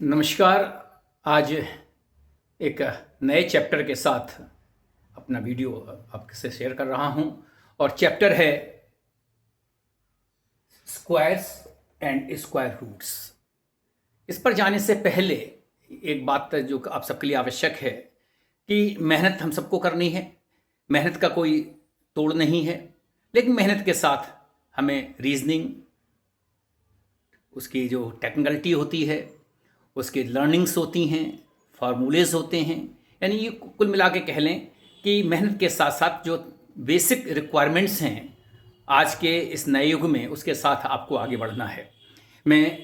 नमस्कार। आज एक नए चैप्टर के साथ अपना वीडियो आपसे शेयर कर रहा हूं और चैप्टर है स्क्वायर्स एंड स्क्वायर रूट्स। इस पर जाने से पहले एक बात जो आप सबके लिए आवश्यक है कि मेहनत हम सबको करनी है। मेहनत का कोई तोड़ नहीं है, लेकिन मेहनत के साथ हमें रीजनिंग, उसकी जो टेक्निकलिटी होती है, उसके लर्निंग्स होती हैं, फार्मूलेज होते हैं, यानी ये कुल मिला के कह लें कि मेहनत के साथ साथ जो बेसिक रिक्वायरमेंट्स हैं आज के इस नए युग में, उसके साथ आपको आगे बढ़ना है। मैं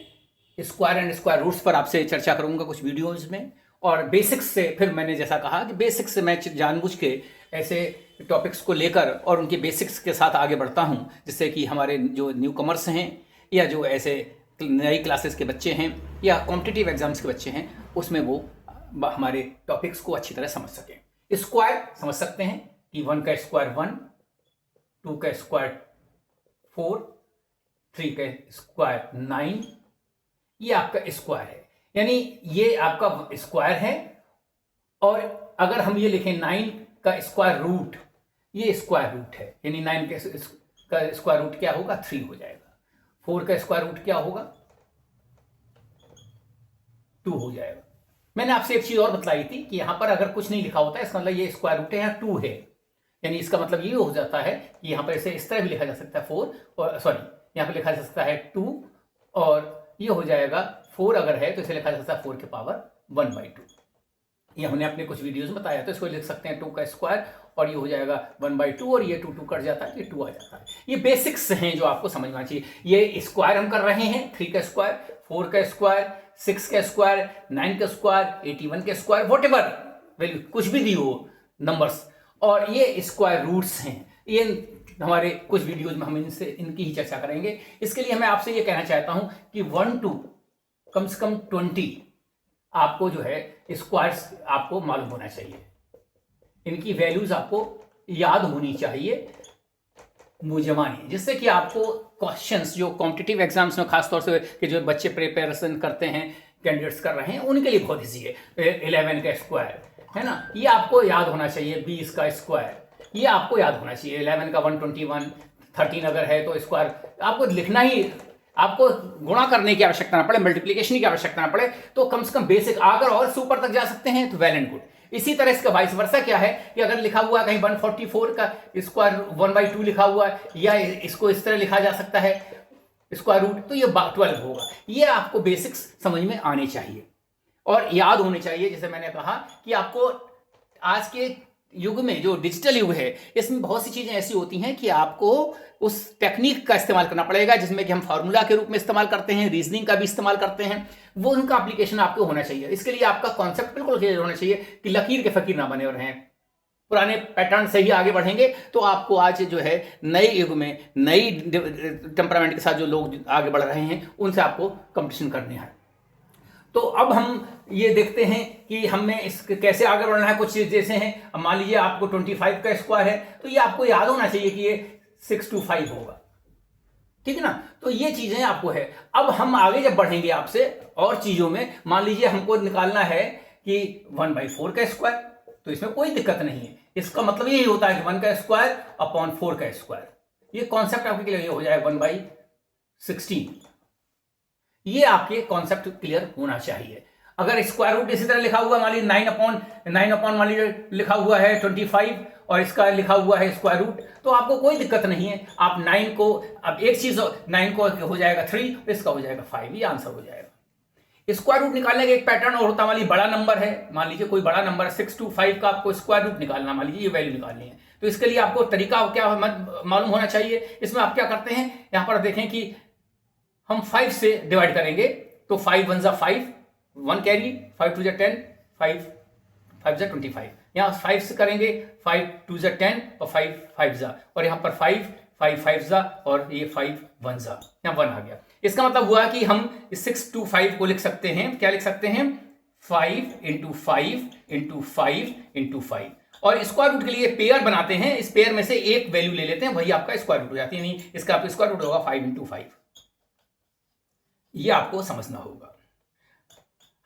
स्क्वायर एंड स्क्वायर रूट्स पर आपसे चर्चा करूंगा कुछ वीडियोज़ में, और बेसिक्स से फिर मैंने जैसा कहा कि बेसिक्स से मैं जानबूझ के ऐसे टॉपिक्स को लेकर और उनके बेसिक्स के साथ आगे बढ़ता हूं, जिससे कि हमारे जो न्यू कमर्स हैं या जो ऐसे नई क्लासेस के बच्चे हैं या कॉम्पिटिटिव एग्जाम्स के बच्चे हैं, उसमें वो हमारे टॉपिक्स को अच्छी तरह समझ सकें। स्क्वायर समझ सकते हैं कि 1 का स्क्वायर 1, 2 का स्क्वायर 4, 3 का स्क्वायर 9, ये आपका स्क्वायर है, यानी ये आपका स्क्वायर है। और अगर हम ये लिखें 9 का स्क्वायर रूट, ये स्क्वायर रूट है, यानी 9 का स्क्वायर रूट क्या होगा? 3 हो जाएगा। 4 का स्क्वायर रूट क्या होगा? 2 हो जाएगा। मैंने आपसे एक चीज और बतलाई थी कि यहां पर अगर कुछ नहीं लिखा होता है, इसका मतलब ये स्क्वायर रूट है या 2 है, यानी इसका मतलब ये हो जाता है कि यहां पर इसे इस तरह भी लिखा जा सकता है 4, और सॉरी यहां पर लिखा जा सकता है 2, और ये हो जाएगा 4 अगर है तो इसे लिखा जा सकता है 4 के पावर 1/2। ये हमने अपने कुछ वीडियोस में बताया, तो इसको लिख सकते हैं 2 का स्क्वायर, और ये हो जाएगा 1/2, और ये 2 कट जाता है, ये 2 आ जाता है। ये बेसिक्स हैं जो आपको समझना चाहिए। ये स्क्वायर हम कर रहे हैं, 3 का स्क्वायर, 4 का स्क्वायर, 6 का स्क्वायर, 9 का स्क्वायर, 81 का स्क्वायर, वॉट एवर वैल्यू कुछ भी दी हो नंबर्स, और ये स्क्वायर रूट्स हैं। ये हमारे कुछ वीडियोज में हम इनकी ही चर्चा करेंगे। इसके लिए मैं आपसे ये कहना चाहता हूं कि 1 to कम से कम 20 आपको जो है स्क्वायर्स आपको मालूम होना चाहिए, इनकी वैल्यूज आपको याद होनी चाहिए मुजमानी, जिससे कि आपको क्वेश्चंस जो कॉम्पिटिटिव एग्जाम्स में खासतौर से कि जो बच्चे प्रिपरेशन करते हैं, कैंडिडेट्स कर रहे हैं, उनके लिए बहुत ईजी है। 11 का स्क्वायर है ना, ये आपको याद होना चाहिए। 20 का स्क्वायर ये आपको याद होना चाहिए। 11 का 121, 13 अगर है तो स्क्वायर आपको लिखना ही, आपको गुणा करने की आवश्यकता ना पड़े, मल्टीप्लिकेशन की आवश्यकता ना पड़े, तो कम से कम बेसिक आकर और सुपर तक जा सकते हैं तो वेल एंड गुड। इसी तरह इसका वाइस वर्सा क्या है कि अगर लिखा हुआ कहीं 144 का स्क्वायर 1/2 लिखा हुआ है, या इसको इस तरह लिखा जा सकता है स्क्वायर रूट, तो ये 12 होगा। ये आपको बेसिक्स समझ में आने चाहिए और याद होने चाहिए। जैसे मैंने कहा कि आपको आज के युग में, जो डिजिटल युग है, इसमें बहुत सी चीजें ऐसी होती हैं कि आपको उस टेक्निक का इस्तेमाल करना पड़ेगा जिसमें कि हम फार्मूला के रूप में इस्तेमाल करते हैं, रीजनिंग का भी इस्तेमाल करते हैं, वो उनका एप्लीकेशन आपको होना चाहिए। इसके लिए आपका कॉन्सेप्ट बिल्कुल क्लियर होना चाहिए कि लकीर के फकीर ना बने और हैं पुराने पैटर्न से ही आगे बढ़ेंगे, तो आपको आज जो है नए युग में नई टेम्परामेंट के साथ जो लोग आगे बढ़ रहे हैं, उनसे आपको कंपटीशन करने हैं। तो अब हम ये देखते हैं कि हमें इस कैसे आगे बढ़ना है। कुछ चीज जैसे हैं, मान लीजिए आपको 25 का स्क्वायर है, तो ये आपको याद होना चाहिए कि ये 625 होगा, ठीक है ना। तो ये चीजें आपको है। अब हम आगे जब बढ़ेंगे आपसे और चीजों में, मान लीजिए हमको निकालना है कि 1/4 का स्क्वायर, तो इसमें कोई दिक्कत नहीं है। इसका मतलब यही होता है कि 1 का स्क्वायर अपॉन 4 का स्क्वायर, ये कॉन्सेप्ट आपके लिए हो जाए 1/16। ये आपके कॉन्सेप्ट क्लियर होना चाहिए। अगर स्क्वायर रूट इसी तरह लिखा हुआ, मान लीजिए 9 अपॉन मान लीजिए लिखा हुआ है 25, और इसका लिखा हुआ है स्क्वायर रूट, तो आपको कोई दिक्कत नहीं है। आप 9 को, अब एक चीज 9 को हो जाएगा 3, इसका हो जाएगा 5, ये आंसर हो जाएगा। स्क्वायर रूट निकालने का एक पैटर्न और होता, मान लीजिए बड़ा नंबर है, मान लीजिए कोई बड़ा नंबर 625 का आपको स्क्वायर रूट निकालना, मान लीजिए ये वैल्यू निकालनी है, तो इसके लिए आपको तरीका क्या मालूम होना चाहिए। इसमें आप क्या करते हैं, यहां पर देखें कि हम 5 से डिवाइड करेंगे, तो 5 1 5, 1 कैरी, 5 2 10, 5 5 25। यहाँ 5 से करेंगे, 5 2 10 और 5 5, और यहाँ पर 5 5 5 और ये 5 1, यहाँ 1 आ गया। इसका मतलब हुआ कि हम 625 को लिख सकते हैं, क्या लिख सकते हैं, 5 × 5 × 5 × 5, और स्क्वायर रूट के लिए पेयर बनाते हैं। इस पेयर में से एक वैल्यू ले लेते हैं, वही आपका स्क्वायर रूट हो जाती है, यानी इसका आपका स्क्वायर रूट होगा 5 × 5। ये आपको समझना होगा।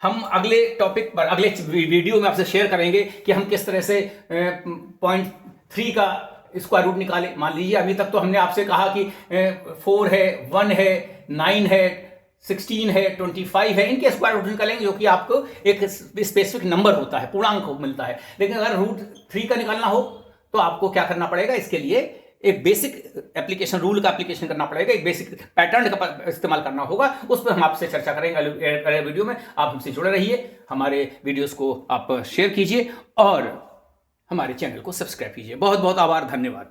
हम अगले टॉपिक पर अगले वीडियो में आपसे शेयर करेंगे कि हम किस तरह से 0.3 का स्क्वायर रूट निकाले। मान लीजिए अभी तक तो हमने आपसे कहा कि 4 है, 1 है, 9 है, 16 है, 25 है, इनके स्क्वायर रूट निकालेंगे, जो कि आपको एक स्पेसिफिक नंबर होता है, पूर्णांक मिलता है। लेकिन अगर रूट 3 का निकालना हो तो आपको क्या करना पड़ेगा, इसके लिए एक बेसिक एप्लीकेशन, रूल का एप्लीकेशन करना पड़ेगा, एक बेसिक पैटर्न का इस्तेमाल करना होगा। उस पर हम आपसे चर्चा करेंगे अगले वीडियो में। आप हमसे जुड़े रहिए, हमारे वीडियोस को आप शेयर कीजिए और हमारे चैनल को सब्सक्राइब कीजिए। बहुत बहुत आभार, धन्यवाद।